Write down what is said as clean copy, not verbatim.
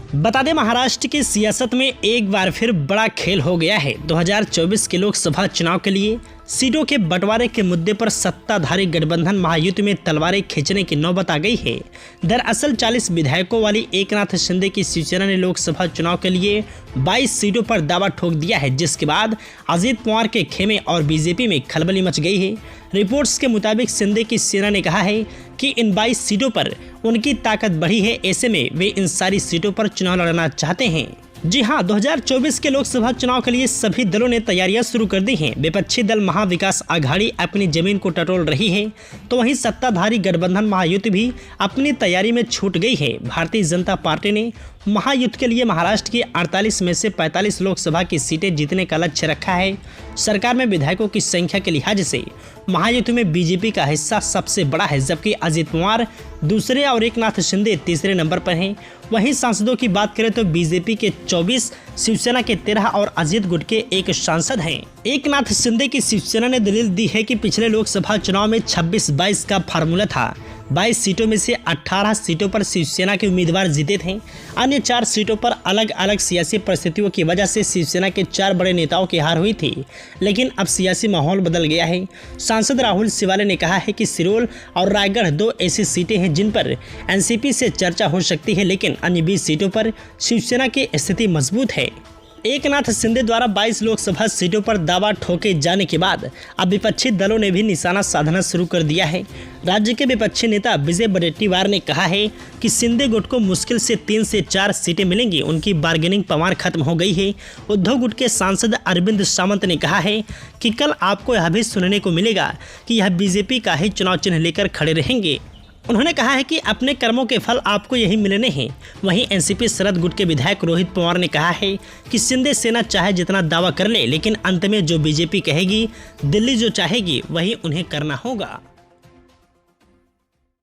बता दें, महाराष्ट्र की सियासत में एक बार फिर बड़ा खेल हो गया है। 2024 के लोकसभा चुनाव के लिए सीटों के बंटवारे के मुद्दे पर सत्ताधारी गठबंधन महायुति में तलवारें खींचने की नौबत आ गई है। दरअसल 40 विधायकों वाली एकनाथ शिंदे की शिवसेना ने लोकसभा चुनाव के लिए 22 सीटों पर दावा ठोक दिया है, जिसके बाद अजित पवार के खेमे और बीजेपी में खलबली मच गई है। रिपोर्ट्स के मुताबिक शिंदे की सेना ने कहा है कि इन 22 सीटों पर उनकी ताकत बढ़ी है, ऐसे में वे इन सारी सीटों पर चुनाव लड़ना चाहते हैं। जी हां, 2024 के लोकसभा चुनाव के लिए सभी दलों ने तैयारियां शुरू कर दी हैं। विपक्षी दल महाविकास आघाड़ी अपनी जमीन को टटोल रही है, तो वहीं सत्ताधारी गठबंधन महायुति भी अपनी तैयारी में छूट गई है। भारतीय जनता पार्टी ने महायुति के लिए महाराष्ट्र की 48 में से 45 लोकसभा की सीटें जीतने का लक्ष्य रखा है। सरकार में विधायकों की संख्या के लिहाज से महायुति में बीजेपी का हिस्सा सबसे बड़ा है, जबकि अजित पवार दूसरे और एकनाथ शिंदे तीसरे नंबर पर हैं। वहीं सांसदों की बात करें तो बीजेपी के 24, शिवसेना के 13 और अजित गुट के 1 सांसद हैं। एकनाथ शिंदे की शिवसेना ने दलील दी है कि पिछले लोकसभा चुनाव में 26-22 का फार्मूला था। 22 सीटों में से 18 सीटों पर शिवसेना के उम्मीदवार जीते थे। अन्य 4 सीटों पर अलग अलग सियासी परिस्थितियों की वजह से शिवसेना के 4 बड़े नेताओं की हार हुई थी, लेकिन अब सियासी माहौल बदल गया है। सांसद राहुल शिवाले ने कहा है कि सिरोल और रायगढ़ 2 ऐसी सीटें हैं जिन पर एनसीपी से चर्चा हो सकती है, लेकिन अन्य 20 सीटों पर शिवसेना की स्थिति मजबूत है। एकनाथ शिंदे द्वारा 22 लोकसभा सीटों पर दावा ठोके जाने के बाद अब विपक्षी दलों ने भी निशाना साधना शुरू कर दिया है। राज्य के विपक्षी नेता विजय वडेट्टीवार ने कहा है कि शिंदे गुट को मुश्किल से 3 से 4 सीटें मिलेंगी, उनकी बार्गेनिंग पावर खत्म हो गई है। उद्धव गुट के सांसद अरविंद सावंत ने कहा है कि कल आपको यह भी सुनने को मिलेगा कि यह बीजेपी का ही चुनाव चिन्ह लेकर खड़े रहेंगे। उन्होंने कहा है कि अपने कर्मों के फल आपको यही मिलने हैं। वहीं एनसीपी शरद गुट के विधायक रोहित पवार ने कहा है कि शिंदे सेना चाहे जितना दावा कर ले, लेकिन अंत में जो बीजेपी कहेगी, दिल्ली जो चाहेगी, वही उन्हें करना होगा।